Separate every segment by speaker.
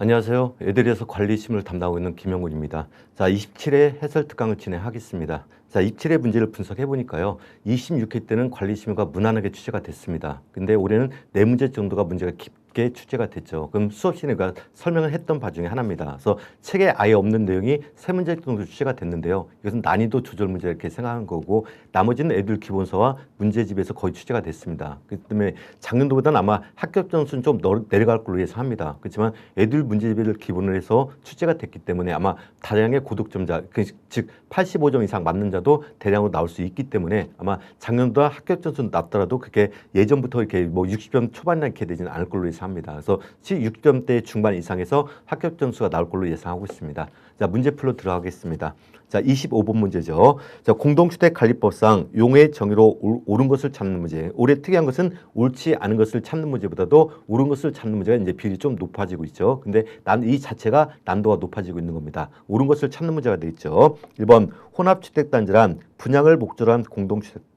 Speaker 1: 안녕하세요. 애들에서 관리심을 담당하고 있는 김영훈입니다. 자, 27회 해설 특강을 진행하겠습니다. 자, 27회 문제를 분석해 보니까요. 26회 때는 관리심과 무난하게 취재가 됐습니다. 근데 올해는 4문제 정도가 문제가 깊게 취재가 됐죠. 그럼 수업 시간에 설명을 했던 바 중에 하나입니다. 그래서 책에 아예 없는 내용이 3문제 정도 취재가 됐는데요. 이것은 난이도 조절 문제 이렇게 생각한 거고 나머지는 애들 기본서와 문제집에서 거의 취재가 됐습니다. 그 때문에 작년도보다는 아마 합격 점수는 좀 내려갈 걸로 예상합니다. 그렇지만 애들 문제집을 기본으로 해서 취재가 됐기 때문에 아마 다량의 고득점자, 즉 85점 이상 맞는 자도 대량으로 나올 수 있기 때문에 아마 작년보다 합격 점수 낮더라도 그게 예전부터 이렇게 뭐 60점 초반이나 이렇게 되지는 않을 걸로 예상합니다. 그래서 60점대 중반 이상에서 합격 점수가 나올 걸로 예상하고 있습니다. 자, 문제풀로 들어가겠습니다. 자, 25번 문제죠. 자, 공동주택관리법상 용의 정의로 옳은 것을 찾는 문제. 올해 특이한 것은 옳지 않은 것을 찾는 문제보다도 옳은 것을 찾는 문제가 이제 비율이 좀 높아지고 있죠. 근데 이 자체가 난도가 높아지고 있는 겁니다. 옳은 것을 찾는 문제가 되겠죠. 1번 혼합주택단지란 분양을 목적으로 한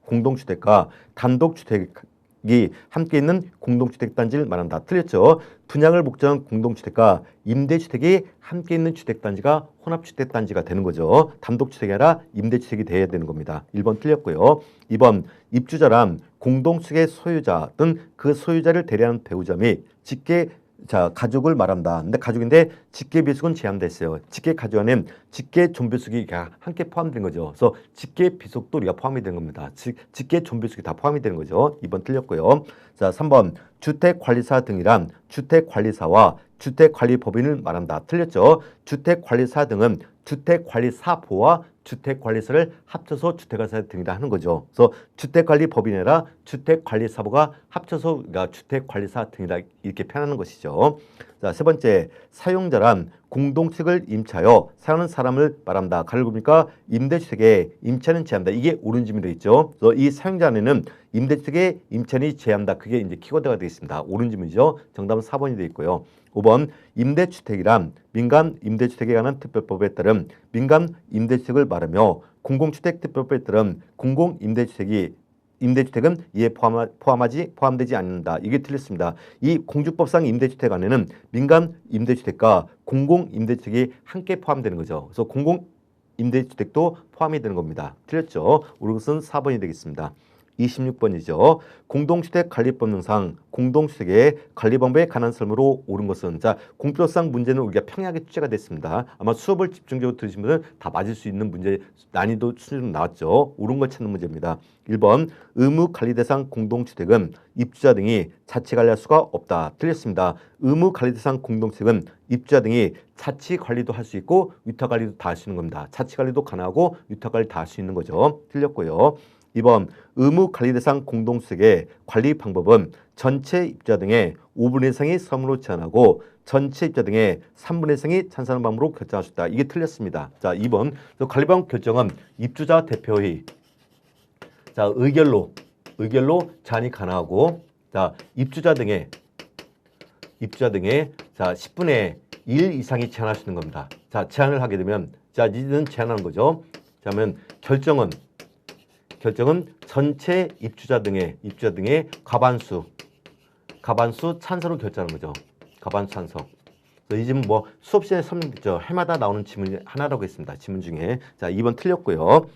Speaker 1: 공동주택과 단독주택이 함께 있는 공동주택단지를 말한다. 틀렸죠. 분양을 목적으로 한 공동주택과 임대주택이 함께 있는 주택단지가 혼합주택단지가 되는 거죠. 단독주택이 아니라 임대주택이 돼야 되는 겁니다. 1번 틀렸고요. 2번 입주자란 공동주택의 소유자 또는 그 소유자를 대리하는 배우자 및 가족을 말한다. 근데 가족인데 직계 비속은 제한됐어요. 직계 가족 안에는 직계 존비속이 함께 포함된 거죠. 그래서 직계 비속도 우리가 포함이 되는 겁니다. 직계 존비속이 다 포함이 되는 거죠. 2번 틀렸고요. 자, 3번 주택관리사 등이란 주택관리사와 주택관리법인을 말한다. 틀렸죠. 주택관리사 등은 주택관리사보와 주택관리사를 합쳐서 주택관리사 등이라 하는 거죠. 그래서 주택관리법인이라 주택관리사보가 합쳐서 주택관리사 등이라 이렇게 표현하는 것이죠. 자, 세 번째, 사용자란 공동주택을 임차하여 사용하는 사람을 말한다. 가를 보니까 임대주택에 임차는 제한다. 이게 옳은 질문이 되어 있죠. 그래서 이 사용자 안에는 임대주택에 임차는 제한다. 그게 이제 키워드가 되겠습니다. 옳은 질문이죠. 정답은 4번이 되어 있고요. 5번 임대주택이란 민간 임대주택에 관한 특별법에 따른 민간 임대주택을 말하며 공공주택특별법에 따른 임대주택은 이에 포함되지 않는다. 이게 틀렸습니다. 이 공주법상 임대주택 안에는 민간 임대주택과 공공 임대주택이 함께 포함되는 거죠. 그래서 공공 임대주택도 포함이 되는 겁니다. 틀렸죠? 옳은 것은 4번이 되겠습니다. 26번이죠. 공동주택관리법령상 공동주택의 관리 방법에 관한 설명으로 옳은 것은 자, 공표상 문제는 우리가 평이하게 취재가 됐습니다. 아마 수업을 집중적으로 들으신 분은 다 맞을 수 있는 문제 난이도 수준으로 나왔죠. 옳은 걸 찾는 문제입니다. 1번 의무관리대상 공동주택은 입주자 등이 자치 관리할 수가 없다. 틀렸습니다. 의무관리대상 공동주택은 입주자 등이 자치 관리도 할 수 있고 위탁 관리도 다 할 수 있는 겁니다. 자치 관리도 가능하고 위탁 관리 다 할 수 있는 거죠. 틀렸고요. 2번 의무관리대상 공동주택의 관리 방법은 전체 입주자 등의 5분의 1 이상이 서명으로 제한하고 전체 입주자 등의 3분의 1 이상이 찬성하는 방법으로 결정할 수 있다. 이게 틀렸습니다. 자, 2번 관리 방법 결정은 입주자 대표회의 자, 의결로 제한이 가능하고 자, 입주자 등의 자, 10분의 1 이상이 제한할 수 있는 겁니다. 자, 제한을 하게 되면 자, 이는 제한하는 거죠. 자, 그러면 결정은 전체 입주자 등의 과반수 찬성으로 결정하는 거죠. 과반수 찬성. 이 질문 뭐 수업 시간에 설명됐죠. 해마다 나오는 질문 하나라고 했습니다. 질문 중에. 자, 2번 틀렸고요.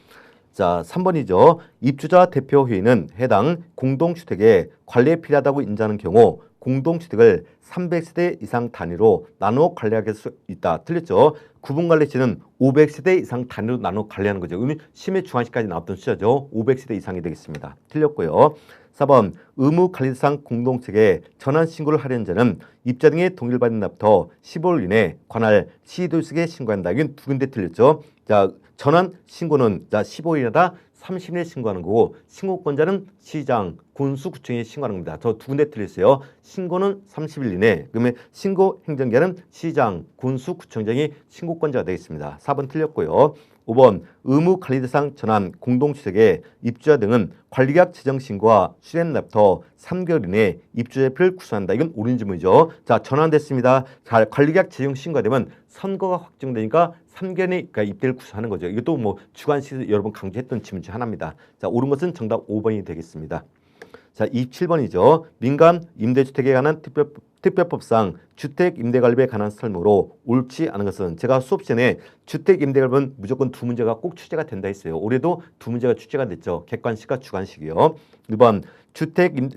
Speaker 1: 자, 3번이죠. 입주자 대표회의는 해당 공동주택에 관리에 필요하다고 인정하는 경우 공동주택을 300세대 이상 단위로 나누어 관리할 수 있다. 틀렸죠. 구분관리시는 500세대 이상 단위로 나누어 관리하는 거죠. 그러면 심해 중앙시까지 나왔던 숫자죠. 500세대 이상이 되겠습니다. 틀렸고요. 4번 의무관리대상 공동주택에 전환 신고를 하려는 자는 입주자 등의 동의를 받은 날부터 15일 이내 관할 시도직에 신고한다. 이건 두 군데 틀렸죠. 자, 전환 신고는 자 15일이나 30일에 신고하는 거고 신고권자는 시장, 군수, 구청에 신고하는 겁니다. 저 두 군데 틀렸어요. 신고는 30일 이내. 그러면 신고 행정자는 시장, 군수, 구청장이 신고권자가 되겠습니다. 4번 틀렸고요. 5번 의무관리대상 전환 공동주택의 입주자 등은 관리계약 재정 신고와 수령 날부터 3개월 이내에 입주자표를 구성한다. 이건 옳은 질문이죠. 자, 전환됐습니다. 자, 관리계약 재정 신고가 되면 선거가 확정되니까 3개월에 입대를 구성하는 거죠. 이것도 뭐 주관식에서 여러 번 강조했던 질문 중 하나입니다. 자, 옳은 것은 정답 5번이 되겠습니다. 자, 27번이죠. 민간 임대주택에 관한 특별법상 주택 임대가입에 관한 설명으로 옳지 않은 것은 제가 수업 시간에 주택 임대가입은 무조건 두 문제가 꼭 출제가 된다 했어요. 올해도 두 문제가 출제가 됐죠. 객관식과 주관식이요. 1번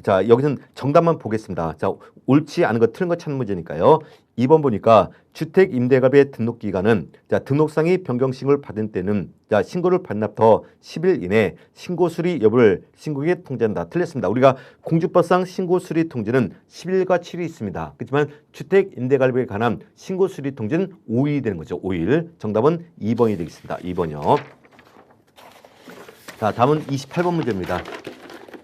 Speaker 1: 자 여기서는 정답만 보겠습니다. 자 옳지 않은 거 틀린 거 찾는 문제니까요. 2번 보니까 주택 임대가입의 등록 기간은 자 등록상의 변경 신고를 받은 때는 자 신고를 받은 앞부터 10일 이내 신고 수리 여부를 신고에 통지한다. 틀렸습니다. 우리가 공주법상 신고 수리 통지는 10일과 7일이 있습니다. 그렇지만 주택 임대가입에 관한 신고 수리 통지는 5일이 되는 거죠. 5일. 정답은 2번이 되겠습니다. 2번이요. 자 다음은 28번 문제입니다.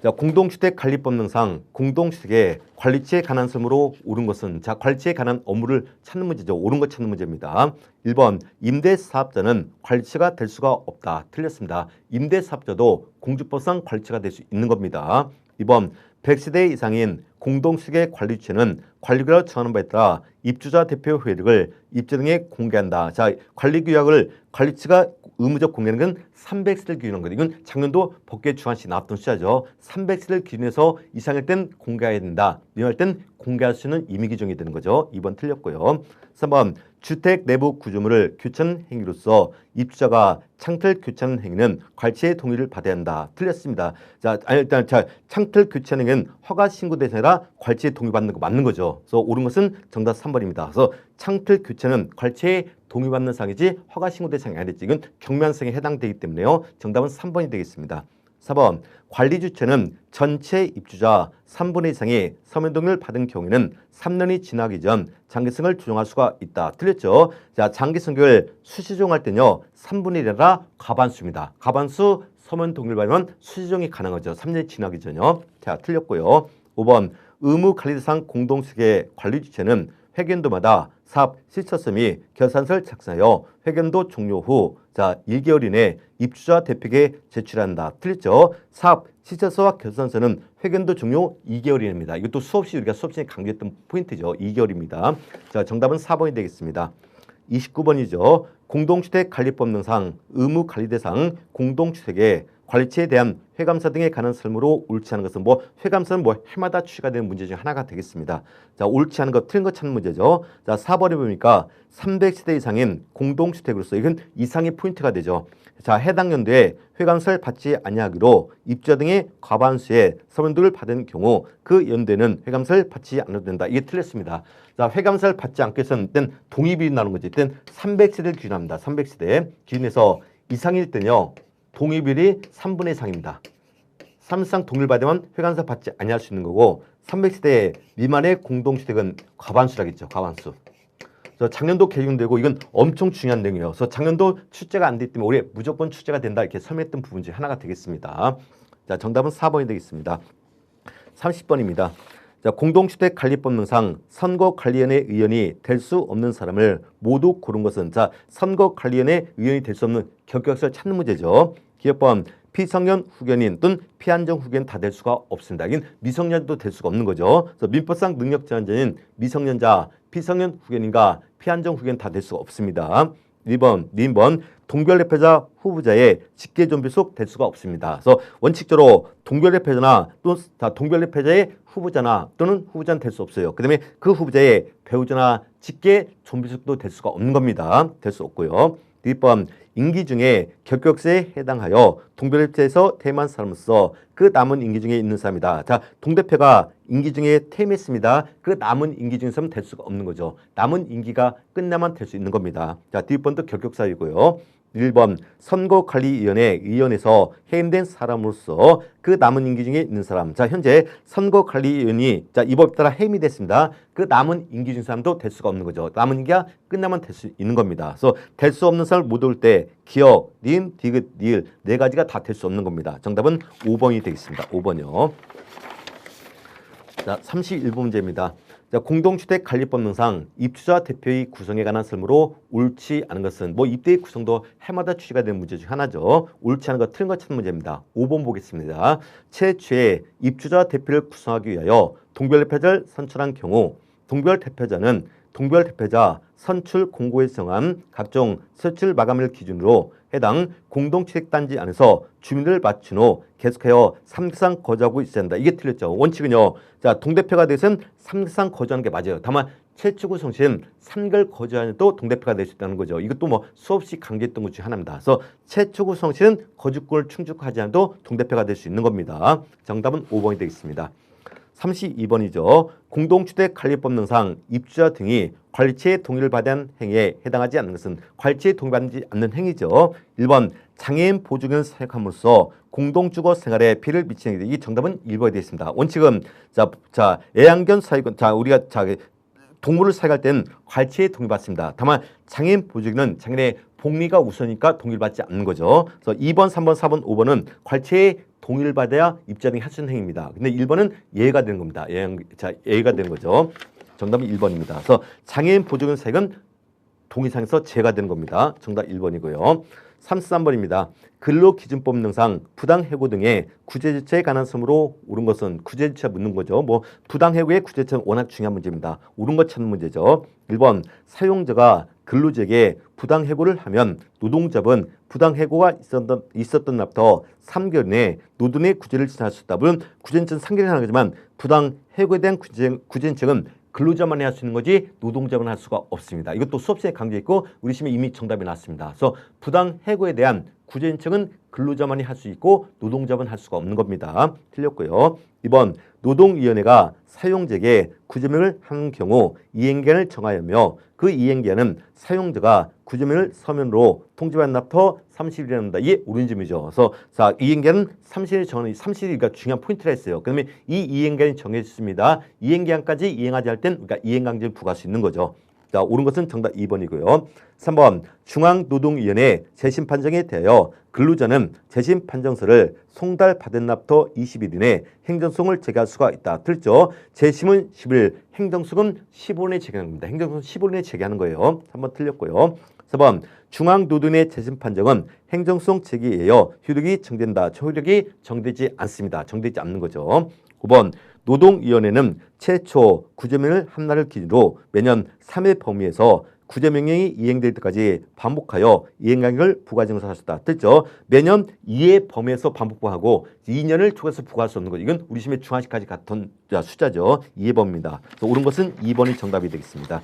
Speaker 1: 자, 공동주택관리법령상 공동주택의 관리처에 관한 설명으로 옳은 것은 자 관리처에 관한 업무를 찾는 문제죠. 옳은 것 찾는 문제입니다. 1번 임대사업자는 관리처가 될 수가 없다. 틀렸습니다. 임대사업자도 공주법상 관리처가 될 수 있는 겁니다. 2번 100세대 이상인 공동주택의 관리주체는 관리규약을 정하는 바에 따라 입주자 대표 효력을 입주 등에 공개한다. 자, 관리규약을 관리처가 의무적 공개하는 건 300세대를 기준한 거예요. 이건 작년도 법계 주관식 나왔던 숫자죠. 300세대를 기준해서 이상일 땐 공개해야 된다. 이할 땐 공개할 수 있는 임의 규정이 되는 거죠. 2번 틀렸고요. 3번 주택 내부 구조물을 교체하는 행위로서 입주자가 창틀 교체하는 행위는 관리처의 동의를 받아야 한다. 틀렸습니다. 자, 일단 창틀 교체하는 행위는 허가 신고 대상이라 관리처의 동의 받는 거 맞는 거죠. 그래서 옳은 것은 정답 3번입니다. 그래서 창틀 교체는 관리처의 동의받는 사항이지 허가 신고 대상이 아니랬지. 이건 경미한성에 해당되기 때문에요. 정답은 3번이 되겠습니다. 4번 관리 주체는 전체 입주자 3분의 2 이상이 서면 동의를 받은 경우에는 3년이 지나기 전 장기성을 조정할 수가 있다. 틀렸죠? 자, 장기성을 수시조정할 때는요. 3분의 1이 아니라 과반수입니다. 과반수 서면 동의를 받으면 수시조정이 가능하죠. 3년이 지나기 전요. 자, 틀렸고요. 5번 의무 관리 대상 공동주택의 관리 주체는 회견도마다 사업 실처서 및 결산서를 작성하여 회견도 종료 후 자 1개월 이내 입주자 대표에게 제출한다. 틀렸죠? 사업 실처서와 결산서는 회견도 종료 2개월 이내입니다. 이것도 수없이 우리가 수업 시간에 강조했던 포인트죠. 2개월입니다. 자 정답은 4번이 되겠습니다. 29번이죠. 공동주택관리법령상 의무관리대상 공동주택의 관리처에 대한 회감사 등에 관한 설명으로 옳지 않은 것은 회감사는 해마다 취가 되는 문제 중 하나가 되겠습니다. 자, 옳지 않은 것, 틀린 것 찾는 문제죠. 자, 4번에 보니까 300세대 이상인 공동주택으로서 이건 이상의 포인트가 되죠. 자, 해당 연도에 회감사를 받지 아니하기로 입주자 등의 과반수의 서면도를 받은 경우 그 연도에는 회감사를 받지 않아도 된다. 이게 틀렸습니다. 자, 회감사를 받지 않게 해서는 일단 동의비율이 나오는 거지. 일단 300세대를 기준합니다. 300세대 기준해서 이상일 때는요. 동의비율이 3분의 2상입니다. 3 이상 동의를 받으면 회감사 받지 아니할 수 있는 거고 300세대 미만의 공동주택은 과반수라겠죠. 과반수. 그래서 작년도 개정되고 이건 엄청 중요한 내용이에요. 그래서 작년도 출제가 안 되기 때문에 올해 무조건 출제가 된다 이렇게 설명했던 부분 중 하나가 되겠습니다. 자, 정답은 4번이 되겠습니다. 30번입니다. 자, 공동주택관리법령상 선거관리위원회 의원이 될 수 없는 사람을 모두 고른 것은 자, 선거관리위원회 의원이 될 수 없는 결격서를 찾는 문제죠. 기업법 피성년 후견인 또는 피한정 후견인 다 될 수가 없습니다. 이건 미성년도 될 수가 없는 거죠. 그래서 민법상 능력 제한자는 미성년자, 피성년 후견인과 피한정 후견인 다 될 수가 없습니다. 2번 동별대표자 후보자의 직계존비 속될 수가 없습니다. 그래서 원칙적으로 동별대표자나 또는 동별대표자의 후보자나 또는 후보자는 될 수 없어요. 그 다음에 그 후보자의 배우자나 직계존비 속도 될 수가 없는 겁니다. 될 수 없고요. 2번 임기 중에 결격서에 해당하여 동별대표자에서 퇴임한 사람으로서 그 남은 임기 중에 있는 사람이다. 자, 동대표가 임기 중에 퇴임했습니다. 그 남은 임기 중에서는 될 수가 없는 거죠. 남은 임기가 끝나만 될 수 있는 겁니다. 자, 뒷번도 결격사유고요. 1번 선거관리위원회 의원에서 해임된 사람으로서 그 남은 임기 중에 있는 사람. 자, 현재 선거관리위원이 자, 이 법에 따라 해임이 됐습니다. 그 남은 임기 중 사람도 될 수가 없는 거죠. 남은 임기가 끝나면 될 수 있는 겁니다. 그래서 될 수 없는 사람을 못 올 때 기역, 니은, 디귿, 니을 네 가지가 다 될 수 없는 겁니다. 정답은 5번이 되겠습니다. 5번이요. 자, 31번 문제입니다. 자, 공동주택관리법령상 입주자 대표의 구성에 관한 설명으로 옳지 않은 것은 입대의 구성도 해마다 취지가 되는 문제 중 하나죠. 옳지 않은 것, 틀린 것 찾는 문제입니다. 5번 보겠습니다. 최초에 입주자 대표를 구성하기 위하여 동별대표자를 선출한 경우 동별대표자는 동별대표자 선출 공고에 정한 각종 선출 마감일 기준으로 해당 공동주택단지 안에서 주민을 맞춘 후 계속하여 3대 거주하고 있어야 한다. 이게 틀렸죠. 원칙은요. 자, 동대표가 돼서는 3대 거주하는 게 맞아요. 다만 최초구 성실은 3개월 거주하여도 동대표가 될 수 있다는 거죠. 이것도 뭐 수없이 강조했던 것 중 하나입니다. 그래서 최초구 성실은 거주권을 충족하지 않아도 동대표가 될 수 있는 겁니다. 정답은 5번이 되겠습니다. 32번이죠. 공동주택관리법령상 입주자 등이 관리체의 동의를 받은 행위에 해당하지 않는 것은 관리체의 동의받지 않는 행위죠. 1번 장애인 보조견을 사용함으로써 공동주거 생활에 피해를 미치는 게 이 정답은 1번이 되겠습니다. 원칙은 애완견 사육은 우리가 동물을 사육할 때는 관리체의 동의받습니다. 다만 장애인 보조견은 장애인의 복리가 우선이니까 동의를 받지 않는 거죠. 그래서 2번, 3번, 4번, 5번은 관리체의 동의를 받아야 입주자 등이 할 수 있는 행위입니다. 근데 1번은 예외가 되는 겁니다. 예외가 되는 거죠. 정답은 1번입니다. 그래서 장애인 보조견 사육은 동의상에서 제외가 되는 겁니다. 정답 1번이고요. 33번입니다. 근로기준법령상 부당해고 등의 구제조치에 관한 사무로 옳은 것은 구제조치가 묻는 거죠. 뭐 부당해고의 구제조치는 워낙 중요한 문제입니다. 옳은 것 찾는 문제죠. 1번 사용자가 근로자에게 부당해고를 하면 노동자분 부당해고가 있었던 날부터 3개월 내에 노동의 구제를 진행할 수 있다. 물론 구제는 3개월이 하는 거지만 부당해고에 대한 구제는 근로자만이 할 수 있는 거지 노동자만 할 수가 없습니다. 이것도 수업시에 강조했고 우리 시험에 이미 정답이 나왔습니다. 그래서 부당해고에 대한 구제인청은 근로자만이 할 수 있고 노동자만 할 수가 없는 겁니다. 틀렸고요. 2번 노동위원회가 사용자에게 구제명을 하는 경우 이행기한을 정하여며 그 이행기한은 사용자가 구제명을 서면으로 통지받은 날부터 30일이랍니다. 이게 옳은 점이죠. 그래서 이행기한은 30일 정하는 30일이 중요한 포인트라 했어요. 그다음에 이 이행기한이 정해졌습니다. 이행기한까지 이행하지 할 땐 그러니까 이행강제를 부과할 수 있는 거죠. 자, 옳은 것은 정답 2번이고요. 3번 중앙노동위원회 재심 판정에 대하여 근로자는 재심 판정서를 송달받은 날부터 20일 이내 행정소송을 제기할 수가 있다. 틀렸죠? 재심은 10일, 행정소송은 15일에 제기하는 겁니다. 행정소송은 15일에 제기하는 거예요. 3번 틀렸고요. 4번 중앙노동위원회 재심 판정은 행정소송 제기에요. 효력이 정된다. 효력이 정되지 않습니다. 정되지 않는 거죠. 5번 노동위원회는 최초 구제명을 한 날을 기준으로 매년 3회 범위에서 구제명령이 이행될 때까지 반복하여 이행강령을 부과증서할 수 있다. 됐죠? 매년 2회 범위에서 반복하고 2년을 초과해서 부과할 수 없는 것. 이건 우리 시험에 중앙시까지 같은 숫자죠. 2회 범위입니다. 그래서 옳은 것은 2번이 정답이 되겠습니다.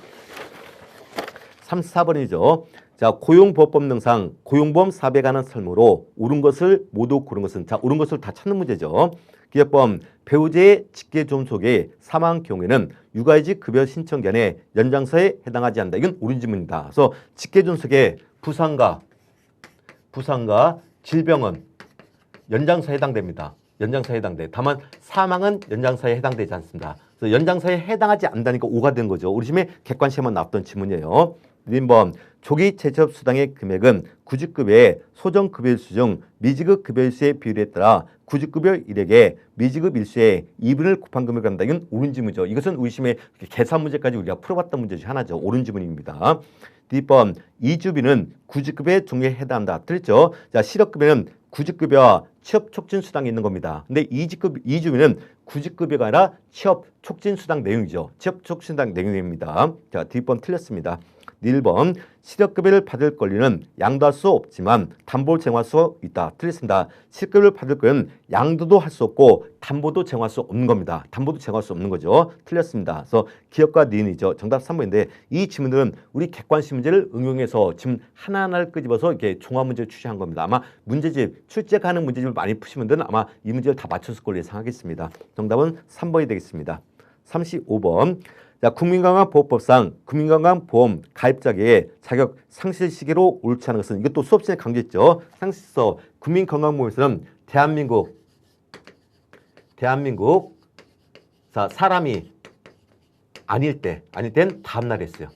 Speaker 1: 34번이죠. 자, 고용보험법령상 고용보험 사업에 관한 설명으로 옳은 것을 모두 고른 것은 옳은 것을 다 찾는 문제죠. 기업보험 배우자의 직계존속의 사망 경우에는 육아휴직 급여 신청 기한의 연장서에 해당하지 않는다. 이건 옳은 질문입니다. 그래서 직계존속의 부상과 질병은 연장서에 해당됩니다. 연장서에 해당돼. 다만 사망은 연장서에 해당되지 않습니다. 그래서 연장서에 해당하지 않다니까 5가 된 거죠. 우리 시험에 객관시험만 나왔던 질문이에요. 1번 조기 재취업 수당의 금액은 구직급여의 소정급여일수 중 미지급 급여일수의 비율에 따라 구직급여 일액에 미지급 일수의 2분을 곱한 금액을 한다. 이건 옳은 지문이죠. 이것은 우리 시험에 계산 문제까지 우리가 풀어봤던 문제 중 하나죠. 옳은 지문입니다. D번 이주비는 구직급여의 종류에 해당한다. 틀렸죠? 자, 실업급여는 구직급여와 취업촉진수당이 있는 겁니다. 근데 이주비는 구직급여가 아니라 취업촉진수당 내용이죠. 취업촉진수당 내용입니다. 자, D번 틀렸습니다. 1번 실업급여를 받을 권리는 양도할 수 없지만 담보를 제공할 수 있다. 틀렸습니다. 실업급여를 받을 권리는 양도도 할 수 없고 담보도 제공할 수 없는 겁니다. 담보도 제공할 수 없는 거죠. 틀렸습니다. 그래서 기업과 니은이죠. 정답 3번인데 이 질문들은 우리 객관식 문제를 응용해서 지금 하나하나를 끄집어서 이렇게 종합 문제를 출제한 겁니다. 아마 문제집 출제가는 문제집을 많이 푸신 분들은 아마 이 문제를 다 맞췄을 걸로 예상하겠습니다. 정답은 3번이 되겠습니다. 35번 자, 국민건강보험법상 국민건강보험 가입자에게 자격 상실 시기로 옳지 않은 것은 이것도 수업 시간에 강조했죠. 상실서 국민건강보험에서는 대한민국 자, 사람이 아닐 땐 다음날 했어요.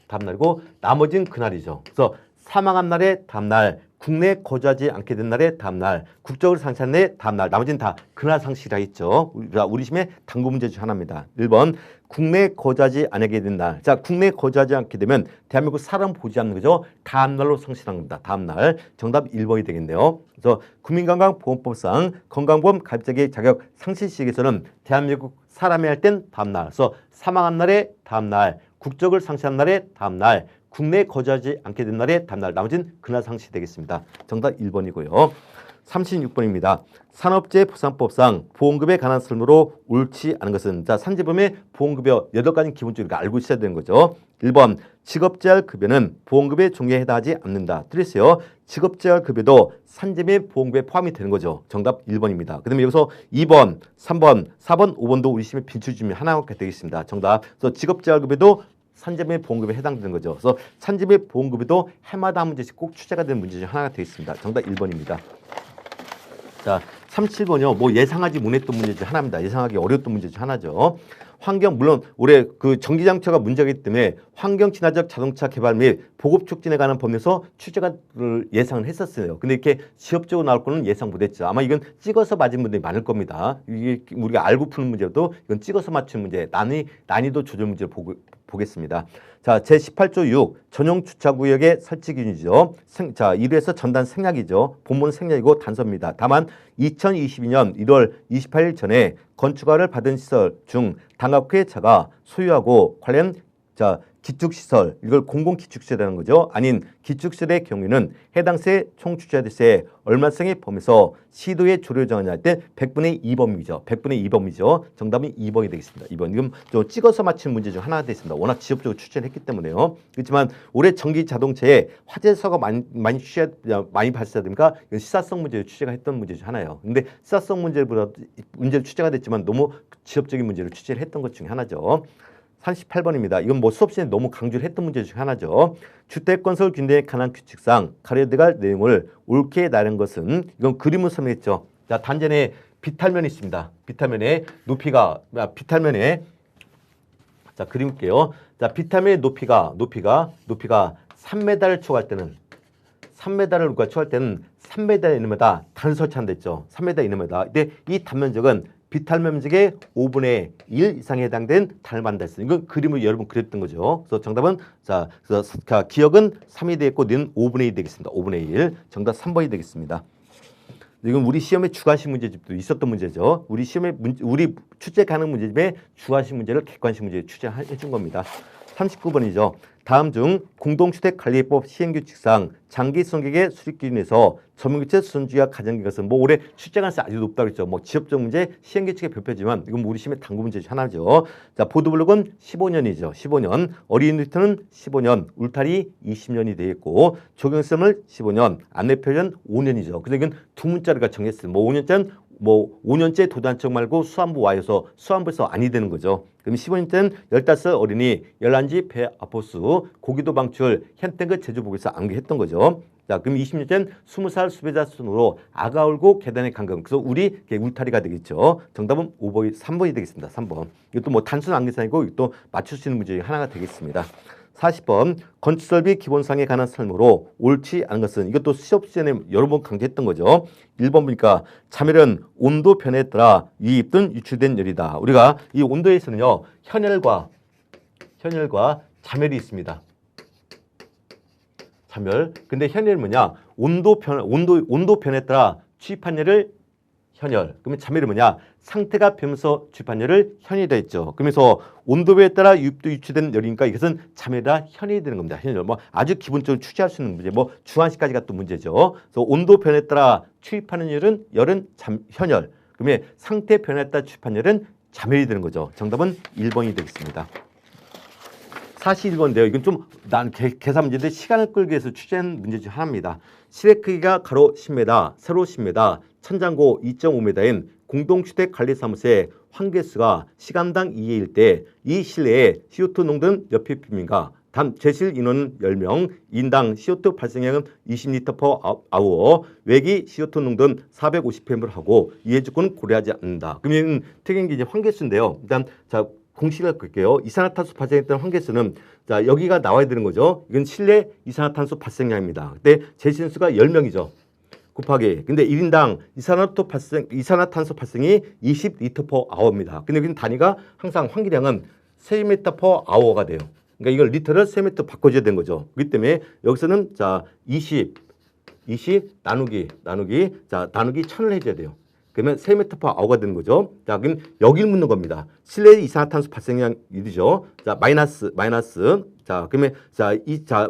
Speaker 1: 다음날이고 나머지는 그날이죠. 그래서 사망한 날의 다음날, 국내에 거주하지 않게 된 날의 다음날, 국적을 상실한 날의 다음날, 나머지는 다 그날 상실이라 했죠. 우리 심의 당구 문제 중 하나입니다. 1번 국내에 거주하지 않게 된 날. 자, 국내에 거주하지 않게 되면 대한민국 사람 보지 않는 거죠. 다음날로 상실한 겁니다. 다음날. 정답 1번이 되겠네요. 그래서 국민건강보험법상 건강보험 가입자의 자격 상실 시기에서는 대한민국 사람이 할 땐 다음날. 그래서 사망한 날의 다음날, 국적을 상실한 날의 다음날, 국내에 거주하지 않게 된 날의 다음날, 나머지는 그날 상실되겠습니다. 정답 1번이고요. 36번입니다. 산업재해보상법상 보험급에 관한 설명으로 옳지 않은 것은 자 산재보험의 보험급여 8가지 기본적으로 알고 있어야 되는 거죠. 1번 직업재활급여는 보험급의 종류에 해당하지 않는다. 틀렸어요. 직업재활급여도 산재의 보험급에 포함이 되는 거죠. 정답 1번입니다. 그 다음에 여기서 2번, 3번, 4번, 5번도 우리 시험에 빈출 중에 하나가 되겠습니다. 정답. 그래서 직업재활급여도 산재의 보험급에 해당되는 거죠. 그래서 산재의 보험급여도 해마다 한 문제씩 꼭 출제가 되는 문제 중 하나가 되겠습니다. 정답 1번입니다. 자, 37번이요. 뭐 예상하지 못했던 문제 중 하나입니다. 예상하기 어려웠던 문제 중 하나죠. 환경 물론 올해 그 전기장치가 문제이기 때문에 환경 친화적 자동차 개발 및 보급 촉진에 관한 법에서 출제가 예상을 했었어요. 근데 이렇게 지역적으로 나올 거는 예상 못했죠. 아마 이건 찍어서 맞은 분들이 많을 겁니다. 이게 우리가 알고 푸는 문제도 이건 찍어서 맞춘 문제, 난이도 조절 문제를 보겠습니다. 자, 제18조 6 전용 주차구역의 설치 기준이죠. 자, 1에서 전단 생략이죠. 본문 생략이고 단서입니다. 다만 2022년 1월 28일 전에 건축허가를 받은 시설 중 당합회 차가 소유하고 관련 자 기축시설, 이걸 공공기축시설이라는 거죠. 아닌 기축시설의 경우에는 해당 세 총주차대세 얼마성의 범위에서 시도의 조례 정하냐 할 때 100분의 2범위죠. 100분의 2범위죠. 정답은 2번이 되겠습니다. 2번. 이건 좀 찍어서 맞힌 문제 중 하나가 되겠습니다. 워낙 지역적으로 출제를 했기 때문에요. 그렇지만 올해 전기 자동차에 화재사가 많이 발생하니까 이건 시사성 문제를 출제가 했던 문제 중 하나예요. 근데 시사성 문제를 출제가 됐지만 너무 지역적인 문제를 출제를 했던 것 중에 하나죠. 38번입니다. 이건 뭐 수업 시간에 너무 강조를 했던 문제 중 하나죠. 주택건설 균등에 관한 규칙상 가려야 될 내용을 옳게 나른 것은 이건 그림을 설명했죠. 자, 단전에 비탈면이 있습니다. 비탈면의 높이가 비탈면에 자 그림을게요. 자, 비탈면의 높이가 3m를 초과할 때는 3m를 우리가 초과할 때는 3m 이내마다 단 설치한다 했죠. 3m 이내마다. 근데 이 단면적은 비탈면 면적의 5분의 1 이상에 해당된 단을 만든다 했어요. 이건 그림을 여러분 그렸던 거죠. 그래서 정답은 자, 그래서 기억은 3이 되겠고 는 5분의 1이 되겠습니다. 5분의 1. 정답 3번이 되겠습니다. 이건 우리 시험에 주관식 문제집도 있었던 문제죠. 우리 시험에 우리 출제 가능 문제집에 주관식 문제를 객관식 문제에 출제해 준 겁니다. 39번이죠. 다음 중 공동주택관리법 시행규칙상 장기성격의 수립 기준에서 전문교체 수선주의와 가정기 것은 뭐 올해 출제 가능성이 아주 높다고 했죠. 뭐 지역적 문제 시행규칙의 별표지만 이건 우리 시험의 당구 문제 중 하나죠. 자, 보도블록은 15년이죠. 15년. 어린이 놀이터는 15년. 울타리 20년이 되겠고 적용성을 15년. 안내표는 5년이죠. 그래서 이건 두 문자리가 정했어요. 뭐 5년짜리는 뭐 5년째 도단청 말고 수안부 와여서 수안부에서 아니 되는 거죠. 그럼 15년째는 15 어린이, 열란지 배 아포수, 고기도 방출, 현땡그 제주복에서 안개했던 거죠. 자, 그럼 20년째는 20살 수배자 순으로 아가 울고 계단에 감금. 그래서 우리 울타리가 되겠죠. 정답은 5번이 3번이 되겠습니다. 3번. 이것도 뭐 단순 안개상이고 이것도 맞출 수 있는 문제 하나가 되겠습니다. 40번 건축설비 기본상에 관한 설명으로 옳지 않은 것은 이것도 시험 시간에 여러 번 강조했던 거죠. 1번 보니까 자멸은 온도 변화에 따라 유입 등 유출된 열이다. 우리가 이 온도에서는요 현열과 자멸이 있습니다. 자멸. 근데 현열은 뭐냐? 온도 변화에 따라 취입한 열을 현열. 그러면 자멸이 뭐냐? 상태가 변하면서 취입한 열을 현이 되겠죠. 그러면서 온도에 따라 유출된 열이니까 이것은 자멸이라 현이 되는 겁니다. 현열. 뭐 아주 기본적으로 추지할 수 있는 문제. 뭐 주한식까지가 또 문제죠. 그래서 온도 변화에 따라 취입하는 열은 현열. 그러면 상태 변화에 따라 취입한 열은 자멸이 되는 거죠. 정답은 1번이 되겠습니다. 41번인데요. 이건 좀 난 계산 문제인데 시간을 끌기 위해서 취재한 문제 중 하나입니다. 실내 크기가 가로 10m, 세로 10m, 천장고 2.5m인 공동주택관리사무소의 환기수가 시간당 2회일 때 이 실내에 CO2 농도는 몇 ppm인가? 단 제실 인원은 10명, 인당 CO2 발생량은 20L/hour, 외기 CO2 농도는 450ppm을 하고 이해 조건은 고려하지 않는다. 그러면 특이한 게 이제 환기수인데요. 일단 자 공식을 끌게요. 이산화탄소 발생했던 환기수는 자 여기가 나와야 되는 거죠. 이건 실내 이산화탄소 발생량입니다. 그때 제시수가 10명이죠. 곱하기 근데 1인당 이산화탄소 발생이 20L/hour입니다. 근데 여기는 단위가 항상 환기량은 3m/hour가 돼요. 그러니까 이걸 리터를 3m 바꿔줘야 되는 거죠. 그렇기 때문에 여기서는 자 20 나누기 자 나누기 1000을 해줘야 돼요. 그러면 3m/h가 되는 거죠. 자, 그럼 여기를 묻는 겁니다. 실내 이산화탄소 발생량 1이죠. 자, 마이너스. 자, 그러면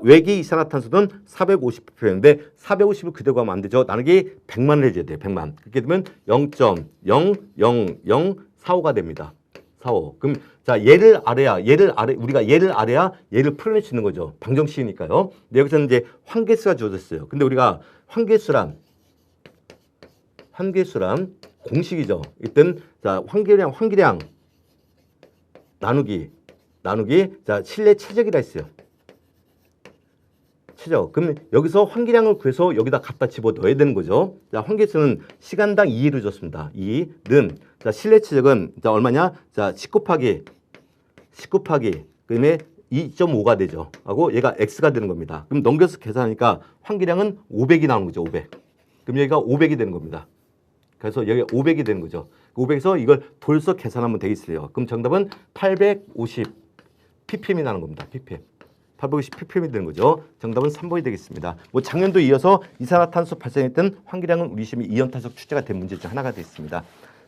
Speaker 1: 외계 이산화탄소는 450ppm인데 450을 그대로 가면 안 되죠. 나누기 100만을 해줘야 돼요. 100만. 그렇게 되면 0.00045가 됩니다. 45. 그럼 자, 얘를 아래야 우리가 얘를 아래야 얘를 풀어낼 수 있는 거죠. 방정식이니까요. 근데 여기서는 이제 환계수가 주어졌어요. 근데 우리가 환계수란 공식이죠. 일단 자, 환기량 나누기 자, 실내 최적이라 했어요. 최적. 그럼 여기서 환기량을 구해서 여기다 갖다 집어 넣어야 되는 거죠. 자, 환기수는 시간당 2를 줬습니다. 2는 자, 실내 최적은 자, 얼마냐? 자, 10 곱하기 그다음에 2.5가 되죠. 하고 얘가 x가 되는 겁니다. 그럼 넘겨서 계산하니까 환기량은 500이 나오는 거죠. 500. 그럼 여기가 500이 되는 겁니다. 그래서 여기가 500이 되는 거죠. 500에서 이걸 돌려서 계산하면 되겠어요. 그럼 정답은 850 ppm이 나는 겁니다. ppm. 850 ppm이 되는 거죠. 정답은 3번이 되겠습니다. 뭐 작년도 이어서 이산화탄소 발생했던 환기량은 우리 시험이 이연탄석 출제가 된 문제 중 하나가 되겠습니다.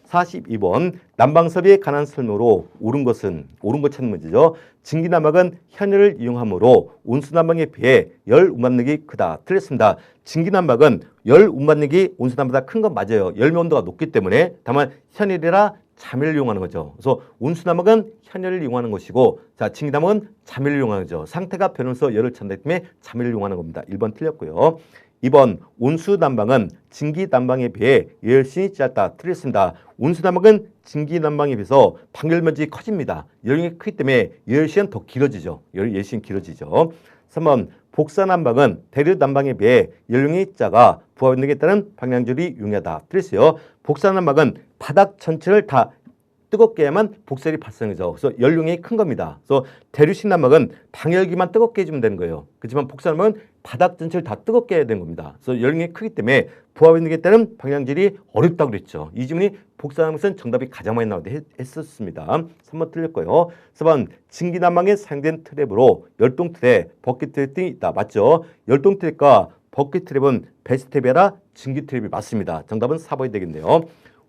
Speaker 1: 42번 난방섭이에 관한 설명으로 옳은 것 찾는 문제죠. 증기난방은 현열을 이용하므로 온수난방에 비해 열 운반력이 크다. 틀렸습니다. 증기난방은 열 운반력이 온수난방보다 큰 건 맞아요. 열매 온도가 높기 때문에. 다만 현열이라 자멸을 이용하는 거죠. 그래서 온수난방은 현열을 이용하는 것이고, 자, 증기난방은 자멸을 이용하는 거죠. 상태가 변하면서 열을 찬다기 때문에 자멸을 이용하는 겁니다. 1번 틀렸고요. 2번 온수난방은 증기난방에 비해 열심히 짧다. 틀렸습니다. 온수난방은 증기난방에 비해서 방열면적이 커집니다. 열량이 크기 때문에 열시는 더 길어지죠. 열시는 길어지죠. 3번 복사난방은 대류난방에 비해 연령이 작아 부하변력에 따른 방향절이 용이하다. 틀렸어요. 복사난방은 바닥 전체를 다 뜨겁게 해야만 복설이 발생하죠. 그래서 연령이 큰 겁니다. 그래서 대류식 난방은 방열기만 뜨겁게 해주면 되는 거예요. 그렇지만 복사난방은 바닥 전체를 다 뜨겁게 해야 되는 겁니다. 그래서 연령이 크기 때문에 부하변력에 따른 방향질이 어렵다고 그랬죠. 이 질문이 복사하면서 정답이 가장 많이 나오게 했었습니다. 3번 틀렸고요. 4번 증기난방에 사용된 트랩으로 열동 트랩, 버킷 트랩 등이 있다. 맞죠? 열동 트랩과 버킷 트랩은 베스트 트랩이 아니라 증기 트랩이 맞습니다. 정답은 4번이 되겠네요.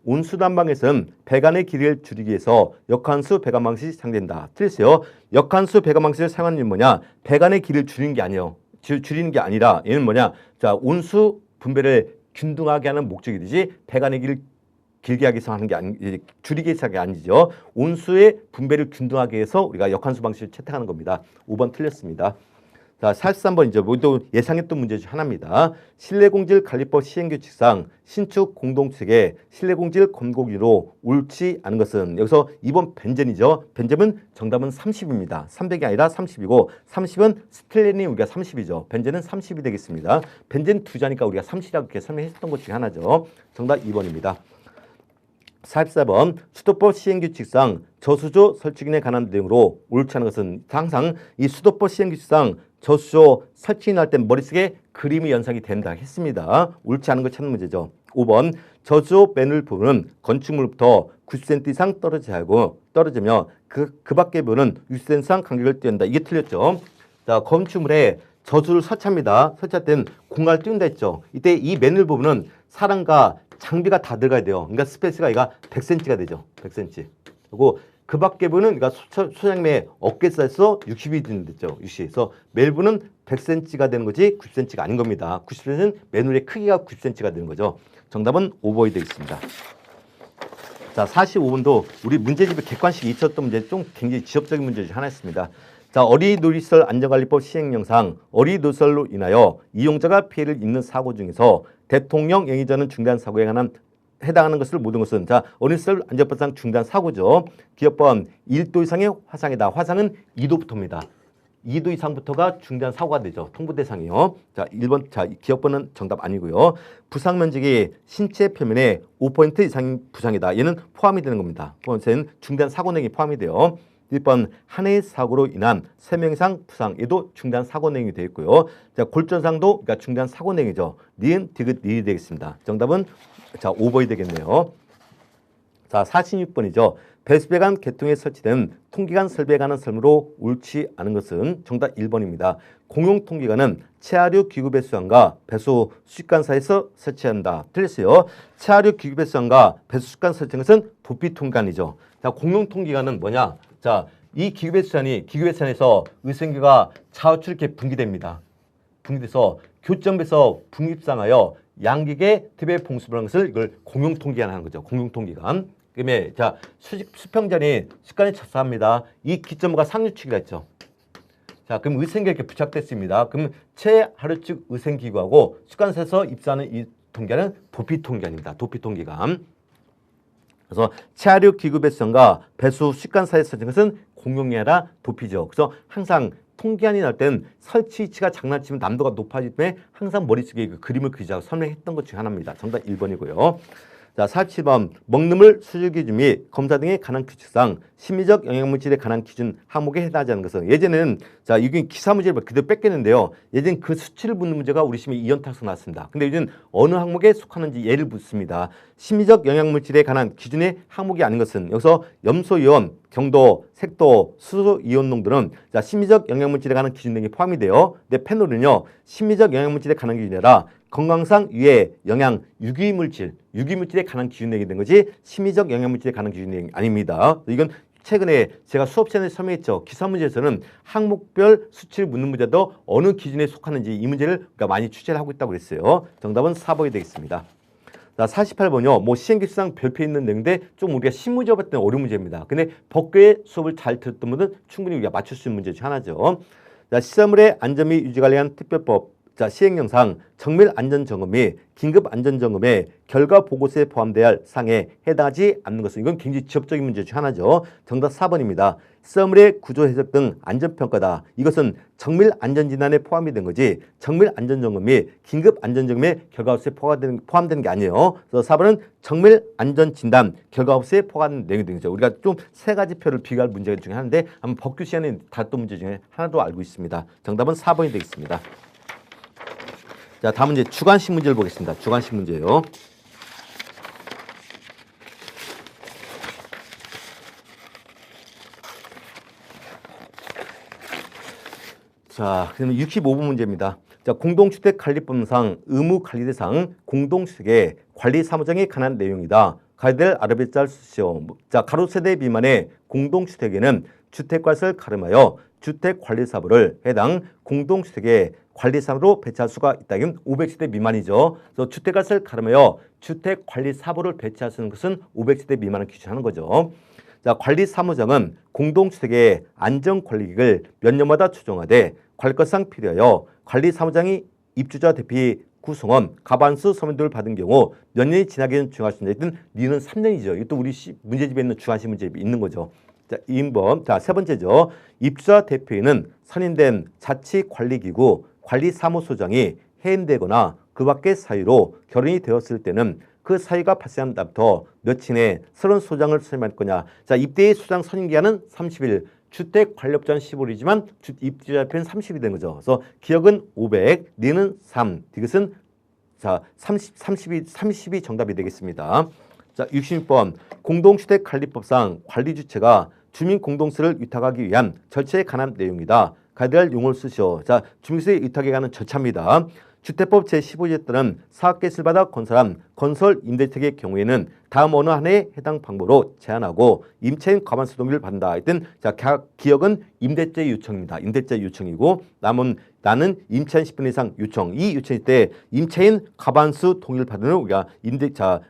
Speaker 1: 온수난방에서는 배관의 길이를 줄이기 위해서 역한수 배관 방식이 사용된다. 틀렸어요. 역한수 배관 방식을 사용하는 이유는 뭐냐? 배관의 길이를 줄이는 게 아니에요. 줄이는 게 아니라 얘는 뭐냐? 자, 온수 분배를 균등하게 하는 목적이듯이 배관의 길을 길게 하기 위해서 하는 게 줄이기 위해서 하는 게 아니죠. 온수의 분배를 균등하게 해서 우리가 역한수 방식을 채택하는 겁니다. 5번 틀렸습니다. 자, 43번이죠. 모두 예상했던 문제 중 하나입니다. 실내공질 관리법 시행규칙상 신축 공동축의 실내공질 권고기로 옳지 않은 것은 여기서 2번 벤젠이죠. 벤젠은 정답은 30입니다. 300이 아니라 30이고 30은 스텔렌이 우리가 30이죠. 벤젠은 30이 되겠습니다. 벤젠 두 자니까 우리가 30이라고 이렇게 설명했던 것 중에 하나죠. 정답 2번입니다. 44번 수도법 시행규칙상 저수조 설치기에 관한 내용으로 옳지 않은 것은 항상 이 수도법 시행규칙상 저수조 설치할 때 머릿속에 그림이 연상이 된다 했습니다. 옳지 않은 걸 찾는 문제죠. 5번 저수조 맨홀 부분은 건축물부터 90cm 이상 떨어지며 그 밖의 부분은 60cm 이상 간격을 띄운다. 이게 틀렸죠. 자, 건축물에 저수를 설치합니다. 설치할 때는 공간을 띄운다 했죠. 이때 이 맨홀 부분은 사람과 장비가 다 들어가야 돼요. 그러니까 스페이스가 얘가 100cm가 되죠. 100cm. 그리고 그 밖에 부분은 그러니까 소장님의 어깨 사이즈에서 60이 됐죠. 60. 그래서 멜부는 100cm가 되는 거지 90cm가 아닌 겁니다. 90cm는 맨홀의 크기가 90cm가 되는 거죠. 정답은 5번이 되겠습니다. 자, 45번도 우리 문제집에 객관식이 있었던 문제 좀 굉장히 지엽적인 문제 중 하나였습니다. 자, 어린이 놀이시설 안전관리법 시행령상 어린이 놀이시설로 인하여 이용자가 피해를 입는 사고 중에서 대통령 영위자는 중대한 사고에 관한 해당하는 것을 모든 것은 자, 어린이시설 안전법상 중대한 사고죠. 기업번 1도 이상의 화상이다. 화상은 2도부터입니다. 2도 이상부터가 중대한 사고가 되죠. 통보 대상이요. 자, 1번 자, 기업번은 정답 아니고요. 부상 면적이 신체 표면의 5% 이상인 부상이다. 얘는 포함이 되는 겁니다. 그것은 중대한 사고 내용이 포함이 돼요. 1번 한 해의 사고로 인한 3명 이상 부상, 얘도 중대한 사고 내용이 되어 있고요. 자, 골절상도 그러니까 중대한 사고 내용이죠. 니은, 디귿, 니이 되겠습니다. 정답은 자, 5번이 되겠네요. 자, 46번이죠. 배수배관 개통에 설치된 통기관 설비에 관한 설명으로 옳지 않은 것은 정답 1번입니다. 공용통기관은 체하류 기구 배수관과 배수 수식관사에서 설치한다. 틀렸어요. 체하류 기구 배수관과 배수 수식관 설치한 것은 도피통기관이죠. 자, 공용통기관은 뭐냐? 자, 이 기구 배수관에서 의생기가 좌우측 이렇게 분기됩니다. 분기돼서 교점에서 분립상하여 양기계 팁에 봉수를 하는 것을 이걸 공용통기관 하는 거죠. 공용통기관. 그다음에 자 수평전이 식관에 착수합니다. 이 기점과 상류축이라 했죠. 자 그럼 의생기가 이렇게 부착됐습니다. 그럼 체하류축 의생기구하고 수관사에서 입수하는 이 통기관은 도피통기관입니다. 도피통기관. 그래서 체하류 기구 배수관과 배수 수관사에서 설치한 것은 공용이 아니라 도피죠. 그래서 항상 통기관이 나올 때는 설치 위치가 장난치면 난도가 높아지기 때문에 항상 머릿속에 그 그림을 그리자고 설명했던 것 중 하나입니다. 정답 1번이고요. 자, 47번 먹는 수질 기준 및 검사 등에 관한 규칙상 심리적 영양물질에 관한 기준 항목에 해당하지 않는 것은 예전에는 자 이게 기사 문제를 그대로 뺏겼는데요. 예전 그 수치를 묻는 문제가 우리 시험에 2연타에서 나왔습니다. 근데 요즘 어느 항목에 속하는지 예를 묻습니다. 심리적 영양물질에 관한 기준의 항목이 아닌 것은 여기서 염소이온, 경도, 색도, 수소 이온 농도는 자 심리적 영양물질에 관한 기준 등이 포함이 돼요. 근데 페놀은요 심리적 영양물질에 관한 기준이 아니라 건강상 유해, 영양, 유기물질에 관한 기준 내게 된 거지 심리적 영양물질에 관한 기준이 아닙니다. 이건 최근에 제가 수업 시간에 설명했죠. 기사 문제에서는 항목별 수치를 묻는 문제도 어느 기준에 속하는지 이 문제를 우리가 많이 출제를 하고 있다고 그랬어요. 정답은 4번이 되겠습니다. 자, 48번요. 뭐 시행규칙상 별표 있는 내용인데 좀 우리가 신문제 봤을 때는 어려운 문제입니다. 근데 법규의 수업을 잘 들었던 분은 충분히 우리가 맞출 수 있는 문제 중 하나죠. 자, 시설물의 안전 및 유지 관리한 특별법. 자, 시행령상 정밀 안전 점검 및 긴급 안전 점검의 결과 보고서에 포함돼야 할 사항에 해당하지 않는 것은 이건 굉장히 지역적인 문제 중 하나죠. 정답 4번입니다. 시설물의 구조 해석 등 안전 평가다. 이것은 정밀 안전 진단에 포함이 된 거지 정밀 안전 점검 및 긴급 안전 점검의 결과 보고서에 포함되는 게 아니에요. 그래서 4번은 정밀 안전 진단 결과 보고서에 포함된 내용이 되죠. 우리가 좀 세 가지 표를 비교할 문제 중에 하나인데 한번 법규 시간에 다뤘던 문제 중에 하나도 알고 있습니다. 정답은 4번이 되겠습니다. 자, 다음은 이제 주관식 문제를 보겠습니다. 주관식 문제요. 자, 그러면 65번 문제입니다. 자, 공동주택관리법상 의무관리대상 공동주택의 관리사무장에 관한 내용이다. 가이드를 아르비짤 쓰시오. 자, 가로 세대 미만의 공동주택에는 주택관리를 가름하여 주택관리사무를 해당 공동주택의 관리사무로 배치할 수가 있다. 이건 500세대 미만이죠. 그래서 주택관리를 가름하여 주택관리사무를 배치할 수 있는 것은 500세대 미만을 기준하는 거죠. 자, 관리사무장은 공동주택의 안전관리기획을 몇 년마다 조정하되 관리건상 필요하여 관리사무장이 입주자 대피 구성원, 가반수 서면도를 받은 경우 몇 년이 지나기는 중요할 수 있는 니는 3년이죠. 이것도 우리 문제집에 있는 주관식 문제에 있는 거죠. 자, 2번. 자, 세 번째죠. 입주자 대표인은 선임된 자치관리기구 관리사무소장이 해임되거나 그 밖의 사유로 결혼이 되었을 때는 그 사유가 발생한 날부터 며칠 새로운 소장을 선임할 거냐. 자, 입대의 소장 선임 기간은 30일, 주택관리업자는 15일이지만 입주자 대표는 30일이 된 거죠. 그래서 기억은 500, 니는 3. 이것은 자, 30이 정답이 되겠습니다. 자, 66번. 공동주택관리법상 관리주체가 주민공동세를 위탁하기 위한 절차에 관한 내용이다. 가이드라인 용어를 쓰시오. 자, 주민세 위탁에 관한 절차입니다. 주택법 제15조에 따른 사업계획을 받아 건설한 건설 임대택의 경우에는 다음 어느 하나에 해당 방법으로 제한하고 임차인 과반수 동의를 받는다. 하여튼 자, 기억은 임대차 요청입니다. 임대차 요청이고 나는 임차인 10분 이상 요청. 이 요청일 때 임차인 과반수 동의를 받는 우리가 임대차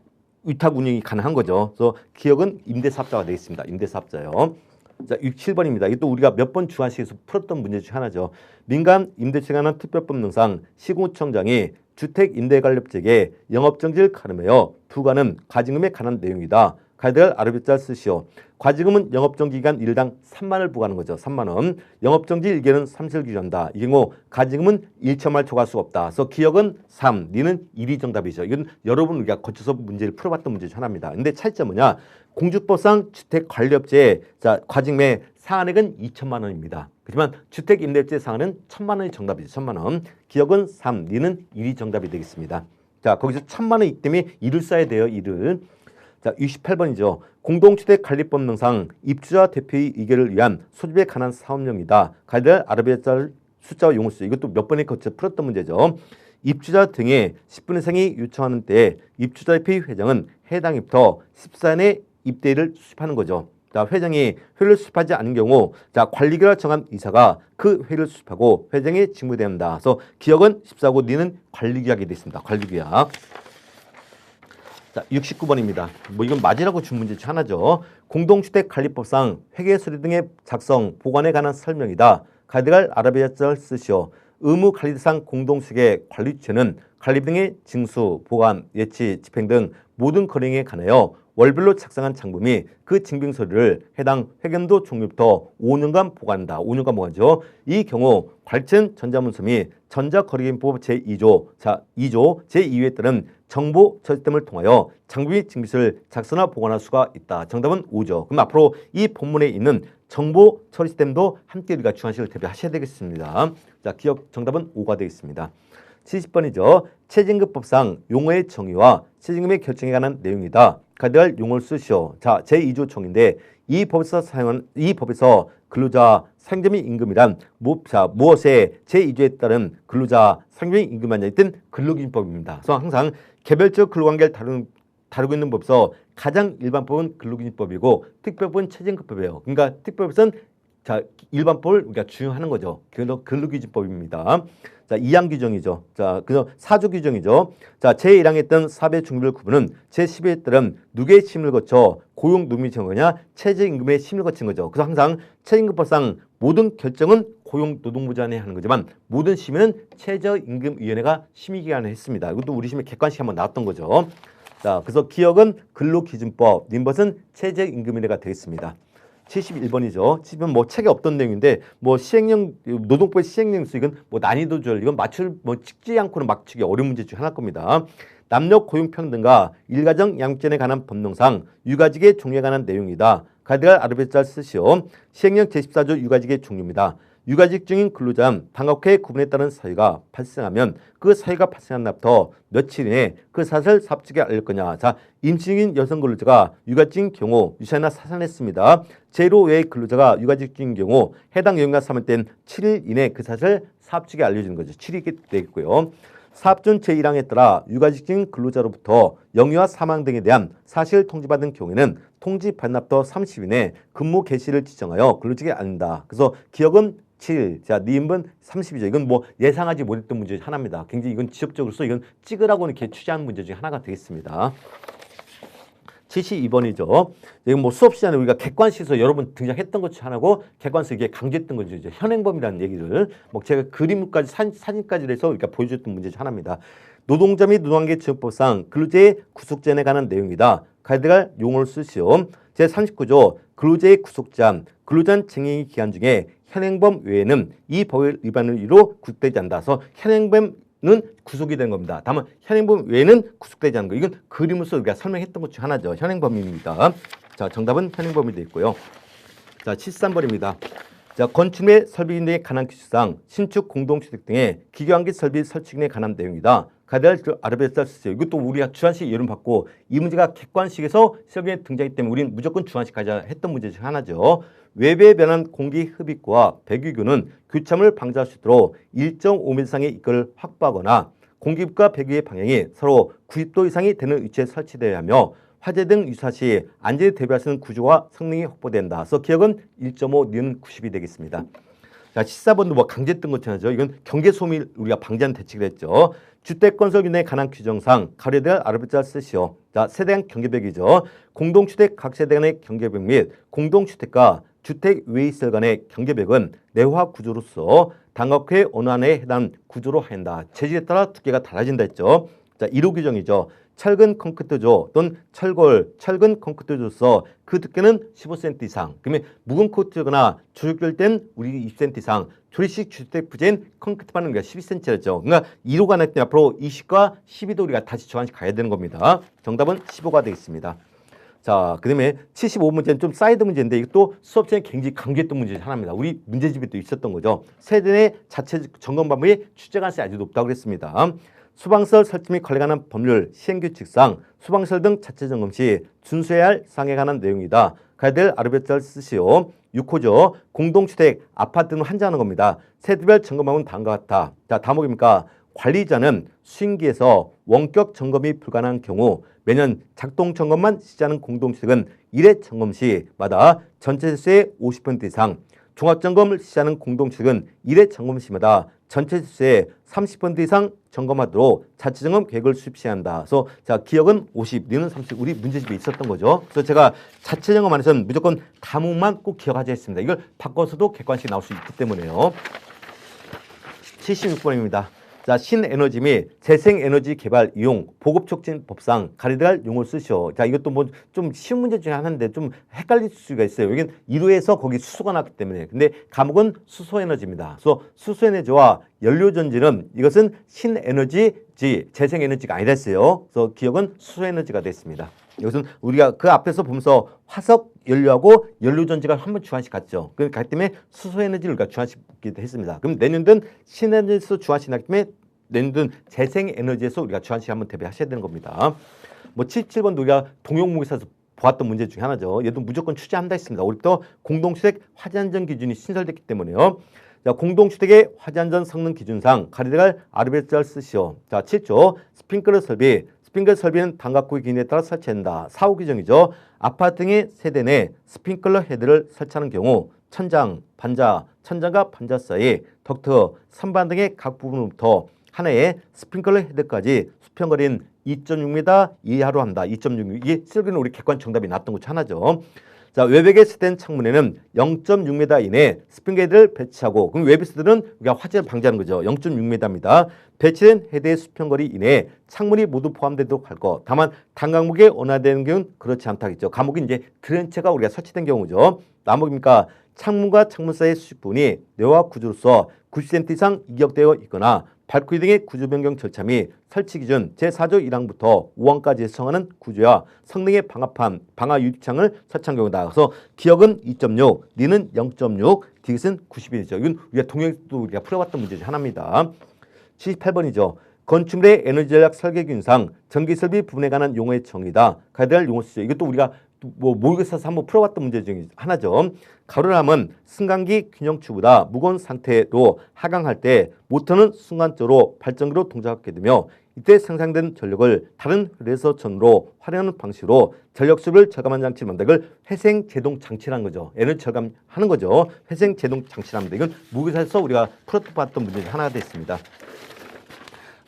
Speaker 1: 위탁 운영이 가능한 거죠. 그래서 기억은 임대사업자가 되겠습니다. 임대사업자요. 자, 67번입니다. 이것도 우리가 몇 번 주관식에서 풀었던 문제 중 하나죠. 민간 임대차에 관한 특별법령상 시공구청장이 주택임대관리업체에 영업정지를 가름하여 부과하는 과징금에 관한 내용이다. 가이드를 아르비짤 쓰시오. 과징금은 영업정지 기간 1당 3만 원을 부과하는 거죠. 3만 원. 영업정지 일개는 30일 규정한다. 이 경우 과징금은 1천만 초과할 수가 없다. 그래서 기억은 3, 니는 1이 정답이죠. 이건 여러분 우리가 거쳐서 문제를 풀어봤던 문제 중 하나입니다. 근데 차이점은 뭐냐? 공주법상 주택관리업체의 자, 과징금의 상한액은 2천만 원입니다. 그렇지만 주택임대업체 상한은 1,000만 원이 정답이죠. 1,000만 원. 기억은 3, 니는 1이 정답이 되겠습니다. 자, 거기서 1,000만 원이기 때문에 1을 써야 돼요. 1을. 자, 68번이죠. 공동주택 관리법령상 입주자 대표의 의결을 위한 소집에 관한 사업령이다. 가이드라인 아라비아 숫자와 용어수. 이것도 몇 번에 거쳐 풀었던 문제죠. 입주자 등의 10분 이상이 요청하는 때에 입주자 대표의 회장은 해당 입부터 14일에 입대를 수집하는 거죠. 자, 회장이 회의를 수집하지 않은 경우 자, 관리계를 정한 이사가 그 회의를 수집하고 회장이 직무대한다. 그래서 기억은 14고 니는 관리계약이 되어 있습니다. 관리계약. 자, 69번입니다. 뭐 이건 맞으라고 준 문제 중 하나죠. 공동주택관리법상 회계서류 등의 작성, 보관에 관한 설명이다. 가이드라인 아라비아자를 쓰시오. 의무관리대상 공동주택의 관리주체는 관리 등의 징수, 보관, 예치, 집행 등 모든 거래에 관하여 월별로 작성한 장부 및 그 증빙서류를 해당 회계연도 종료부터 5년간 보관한다. 5년간 보관하죠. 이 경우 관리처는 전자문서 및 전자거래기법 제2조, 자 2조 제2호에 따른 정보 처리됨을 통하여 장부 및 증빙서를 작성하나 보관할 수가 있다. 정답은 5죠. 그럼 앞으로 이 본문에 있는 정보 처리 시스템도 함께 우리가 주관식을 대비하셔야 되겠습니다. 자, 기억 정답은 5가 되겠습니다. 70번이죠. 최저임금법상 용어의 정의와 최저임금의 결정에 관한 내용이다. 가이드라인 용어를 쓰시오. 자, 제2조 정의인데 이 법에서 근로자 상점의 임금이란 무엇의 제2조에 따른 근로자 상점의 임금이 아니든 근로기준법입니다. 그래서 항상 개별적 근로관계를 다루고 있는 법에서 가장 일반법은 근로기준법이고 특별법은 최저임금법이에요. 그러니까 특별법에서는 자, 일반법을 우리가 준용하는 거죠. 그래서 근로기준법입니다. 자, 2항 규정이죠. 자, 그래서 4조 규정이죠. 자, 제1항에 있던 사배 중별 구분은 제12호에 따른 누구의 심의를 거쳐 고용 노동이 정한 거냐 최저임금의 심의를 거친 거죠. 그래서 항상 최저임금법상 모든 결정은 고용노동부장이 하는 거지만 모든 심의는 최저임금위원회가 심의기관을 했습니다. 이것도 우리 심의 객관식 한번 나왔던 거죠. 자, 그래서 기억은 근로기준법, 님벗은 최저임금위원회가 되겠습니다. 71번이죠. 지금 뭐 책에 없던 내용인데 뭐 시행령 노동법의 시행령 이건 뭐 난이도 조절 이건 찍지 않고는 맞추기 어려운 문제 중 하나일 겁니다. 남녀 고용 평등과 일가정 양육전에 관한 법령상 육아직의 종류에 관한 내용이다. 가이드라인 아라비아자를 쓰시오. 시행령 제14조 육아직의 종류입니다. 육아직 중인 근로자는 방학회 구분에 따른 사유가 발생하면 그 사유가 발생한 날부터 며칠 이내 그 사실을 사업주에게 알릴 거냐. 자, 임신 중인 여성 근로자가 육아직인 경우 유산이나 사산했습니다. 제1호 외의 근로자가 육아직 중인 경우 해당 여인과 사망된 7일 이내 그 사실을 사업주에게 알려주는 거죠. 7일이 되겠고요. 사업준 제1항에 따라 육아직 중인 근로자로부터 영유아 사망 등에 대한 사실 통지받은 경우에는 통지 반납부터 30일 내 근무 개시를 지정하여 근로직에 알린다. 그래서 기억은 7일. 자, 니은분 30이죠. 이건 뭐 예상하지 못했던 문제 중 하나입니다. 굉장히 이건 지역적으로서 이건 찍으라고 이렇게 취재한 문제 중 하나가 되겠습니다. 72번이죠. 이건 뭐 수업 시간에 우리가 객관식에서 여러분 등장했던 것 중 하나고 객관식 이게 강조했던 거죠. 이제 현행범이라는 얘기를 뭐 제가 그림까지 사진까지 해서 우리가 보여줬던 문제 중 하나입니다. 노동자 및 노동관계 지원법상 근로자의 구속제한에 관한 내용이다. 가이드라인 용어를 쓰시오. 제39조 근로자의 구속제한 근로자는 징역 기간 중에 현행범 외에는 이 법의 위반을 이유로 구속되지 않는다. 그래서 현행범은 구속이 되는 겁니다. 다만 현행범 외에는 구속되지 않는 거. 이건 그림으로서 우리가 설명했던 것 중 하나죠. 현행범입니다. 자, 정답은 현행범이 되어 있고요. 자, 73번입니다. 자, 건축 및 설비 등에 관한 규칙상 신축 공동주택 등의 기계환기 설비 설치 등에 관한 내용이다. 가이드라인 아라비아자를 쓰세요. 이것도 우리가 주관식 예를 받고 이 문제가 객관식에서 시험에 등장하기 때문에 우리는 무조건 주관식 가자 했던 문제 중 하나죠. 외부에 변한 공기 흡입구와 배기구는 교참을 방지할 수 있도록 1.5m 이상의 이끌을 확보하거나 공기흡입과 배기의 방향이 서로 90도 이상이 되는 위치에 설치되어야 하며 화재 등 유사 시 안전에 대비할 수 있는 구조와 성능이 확보된다. 그래서 기억은 1.5, 니은 90이 되겠습니다. 자, 14번도 뭐 강조했던 것처럼 이건 경계 소음을 우리가 방지하는 대책을 했죠. 주택건설균에 관한 규정상 가려될 아라비아자를 쓰시오. 자, 세대간 경계벽이죠. 공동주택 각 세대 간의 경계벽 및 공동주택과 주택 외이설 간의 경계벽은 내화 구조로서 단각회 어느 안에 해당 구조로 한다. 재질에 따라 두께가 달라진다 했죠. 자, 1호 규정이죠. 철근 콘크리트조 또는 철근 콘크리트조로서 그 두께는 15cm 이상. 그러면 묵은 콘크리트거나 조직될 땐 우리 20cm 이상. 조립식 주택 부재인 콘크리트만은 우리가 12cm였죠. 그러니까 1호가 날 때 앞으로 20과 12도 우리가 다시 조한식 가야 되는 겁니다. 정답은 15가 되겠습니다. 자, 그 다음에 75문제는 좀 사이드 문제인데 이것도 수업 시간에 굉장히 강조했던 문제 중 하나입니다. 우리 문제집에 또 있었던 거죠. 세대 내 자체 점검 방법이 출제 가능성이 아주 높다고 그랬습니다. 수방시설 설치 및 관리에 관한 법률, 시행규칙상 수방시설 등 자체 점검 시 준수해야 할 사항에 관한 내용이다. 가야 될 아르비트를 쓰시오. 6호죠. 공동주택, 아파트 등 한정하는 겁니다. 세대별 점검하고는 다음과 같다. 자, 다음목입니까? 관리자는 수행기에서 원격 점검이 불가능한 경우 매년 작동 점검만 시작하는 공동주택은 1회 점검 시마다 전체 세수의 50% 이상, 종합점검을 시작하는 공동주택은 1회 점검 시마다 전체 세수의 30% 이상 점검하도록 자체점검 계획을 수립해야 한다. 그래서 자, 기억은 50, 니는 30. 우리 문제집에 있었던 거죠. 그래서 제가 자체점검 안에서는 무조건 다목만 꼭 기억하자 했습니다. 이걸 바꿔서도 객관식이 나올 수 있기 때문에요. 76번입니다. 자, 신에너지 및 재생에너지 개발 이용 보급촉진 법상 가리드할 용어를 쓰시오. 자, 이것도 뭐 좀 쉬운 문제 중에 하나인데 좀 헷갈릴 수가 있어요. 여기는 1호에서 거기 수소가 나왔기 때문에. 근데 과목은 수소에너지입니다. 그래서 수소에너지와 연료전지는 이것은 신에너지지 재생에너지가 아니다 했어요. 그래서 기억은 수소에너지가 됐습니다. 이것은 우리가 그 앞에서 보면서 화석 연료하고 연료전지가 한번 주관식 같죠. 그렇기 때문에 수소에너지를 우리가 주관식기도 했습니다. 그럼 내년도는 신에너지에서 주관식 나기 때문에 내년도는 재생에너지에서 우리가 주관식 한번 대비하셔야 되는 겁니다. 뭐 77번도 우리가 동용무기사에서 보았던 문제 중에 하나죠. 얘도 무조건 취재한다 했습니다. 올해부터 공동주택 화재안전 기준이 신설됐기 때문에요. 자, 공동주택의 화재안전 성능 기준상 가리대갈 아르비트를 쓰시오. 자, 7조 스프링클러 설비. 스프링클러 설비는 단각구의 기준에 따라 설치한다. 4호 규정이죠. 아파트 등의 세대 내 스프링클러 헤드를 설치하는 경우 천장, 반자, 천장과 반자 사이 덕트, 선반 등의 각 부분부터 하나의 스프링클러 헤드까지 수평거리는 2.6m 이하로 한다. 2.6m. 이게 실기는 우리 객관 정답이 나왔던 것 중 하나죠. 자, 외벽에 세대된 창문에는 0.6m 이내 스프링클러 헤드를 배치하고, 그럼 외벽에서는 우리가 화재를 방지하는 거죠. 0.6m입니다. 배치된 헤드의 수평거리 이내에 창문이 모두 포함되도록 할 것. 다만 단과목에 원화되는 경우는 그렇지 않다겠죠. 과목이 이제 드렌체가 우리가 설치된 경우죠. 나목입니까? 창문과 창문 사이의 수직부분이 내와 구조로서 90cm 이상 이격되어 있거나 발코니 등의 구조 변경 절차 및 설치 기준 제4조 1항부터 5항까지 해석하는 구조와 성능에 방합한 방화 유리창을 설치한 경우다. 그래서 기억은 2.6, 니는 0.6, 디귿은 90이죠. 이건 우리가 동영도 우리가 풀어봤던 문제 중 하나입니다. 78번이죠. 건축물의 에너지 전략 설계 균상 전기설비 부분에 관한 용어의 정의다. 가야 될 용어 쓰죠. 이것도 우리가 뭐 모의고사에서 한번 풀어봤던 문제 중에 하나죠. 가로람은 승강기 균형추보다 무거운 상태로 하강할 때 모터는 순간적으로 발전기로 동작하게 되며 이때 생산된 전력을 다른 레서전으로 활용하는 방식으로 전력 수요를 절감하는 장치를 만든다. 이걸 회생제동 장치라는 거죠. 에너지 절감하는 거죠. 회생제동 장치랍니다. 이건 모의고사에서 우리가 풀어봤던 문제 중 하나가 됐습니다.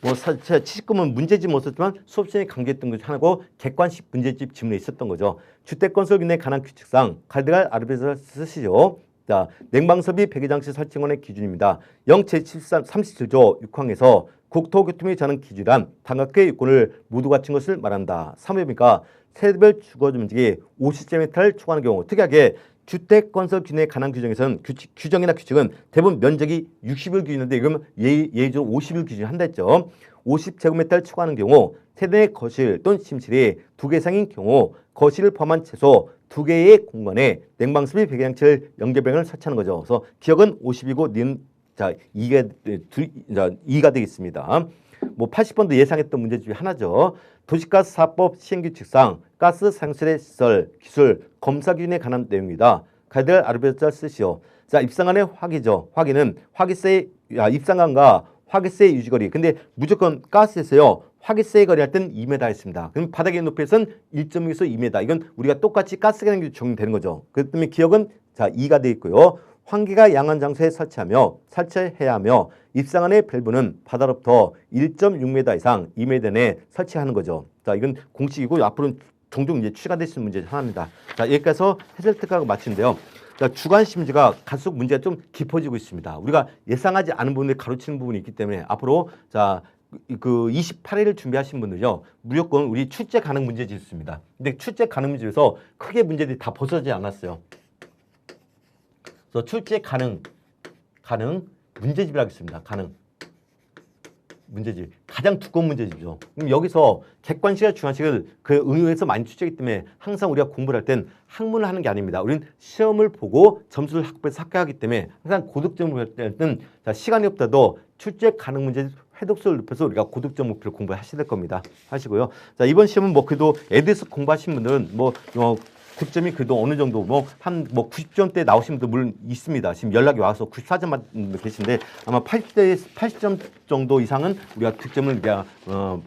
Speaker 1: 뭐 70금은 문제집 못 썼지만 수업시간에 강조했던 것 중 하나고 객관식 문제집 지문에 있었던 거죠. 주택건설균에 관한 규칙상 가리대갈 아르비트를 쓰시죠. 자, 냉방설비 배기장치 설치원의 기준입니다. 0제37조 6항에서 국토교통부의 저는 기준이란 단각의 요건을 모두 갖춘 것을 말한다. 3회입니까? 세대별 주거주민직이 50제곱미터를 초과하는 경우 특이하게 주택건설균에 관한 규정에서는 규정이나 규칙은 대부분 면적이 60일 기준인데 이건 예의적으로 50일 기준 한다 했죠. 50제곱미터를 초과하는 경우 세대 거실 또는 침실이 2개 이상인 경우 거실을 포함한 최소 2개의 공간에 냉방설비 배기장치를 연결병을 설치하는 거죠. 그래서 기억은 50이고 니는 자 2가 되겠습니다. 뭐 80번도 예상했던 문제 중에 하나죠. 도시가스 사법 시행규칙상 가스 상실의 시설, 기술, 검사 기준에 관한 내용이다. 가야 될 아르비트를 쓰시오. 자, 입상안의 화기죠. 화기는 화기세 입상안과 화기세의 유지거리. 근데 무조건 가스에서요. 화기세의 거리 할 때는 2m 했습니다. 그럼 바닥의 높이에서는 1.6에서 2m. 이건 우리가 똑같이 가스 계량기 적용되는 거죠. 그렇기 때문에 기억은 자 2가 되어 있고요. 환기가 양한 장소에 설치해야 하며 입상안의 밸브는 바다로부터 1.6m 이상 2m 내에 설치하는 거죠. 자, 이건 공식이고 앞으로는 종종 이제 추가될 수 있는 문제 중 하나입니다. 자, 여기까지서 해설 특강을 마치는데요. 자, 주관 심지가 갈수록 문제가 좀 깊어지고 있습니다. 우리가 예상하지 않은 부분에 가로치는 부분이 있기 때문에 앞으로 자, 그 28일을 준비하신 분들요. 무조건 우리 출제 가능 문제집이 있습니다. 근데 출제 가능 문제에서 크게 문제들이 다 벗어지지 않았어요. 그래서 출제 가능 문제집이라고 있습니다. 가능 문제집, 가장 두꺼운 문제집이죠. 그럼 여기서 객관식이나 주관식을 그 응용해서 많이 출제하기 때문에 항상 우리가 공부를 할 땐 학문을 하는 게 아닙니다. 우리는 시험을 보고 점수를 학부에서 합격하기 때문에 항상 고득점을 할 때는 자, 시간이 없다도 출제 가능 문제집 회독수를 높여서 우리가 고득점 목표를 공부하셔야 될 겁니다. 하시고요. 자, 이번 시험은 뭐 그래도 에드에서 공부하신 분들은 뭐 9점이 그래도 어느 정도 뭐 한 뭐 90점대 나오신 분도 물론 있습니다. 지금 연락이 와서 94점 받는 분 계신데 아마 80점 정도 이상은 우리가 득점을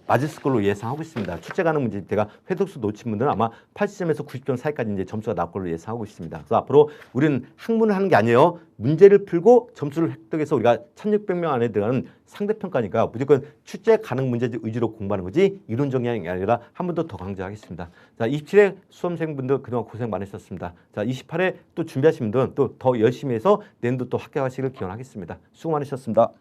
Speaker 1: 맞을 걸로 예상하고 있습니다. 출제 가능 문제 제가 회독수 놓친 분들은 아마 80점에서 90점 사이까지 이제 점수가 나올 걸로 예상하고 있습니다. 그래서 앞으로 우리는 학문을 하는 게 아니에요. 문제를 풀고 점수를 획득해서 우리가 1600명 안에 들어가는 상대평가니까 무조건 출제 가능 문제 위주로 공부하는 거지 이론 정리하는 게 아니라 한 번 더 강조하겠습니다. 자, 27회 수험생분들 그동안 고생 많으셨습니다. 자, 28회 또 준비하신 분들은 또 더 열심히 해서 내년도 또 합격하시길 기원하겠습니다. 수고 많으셨습니다.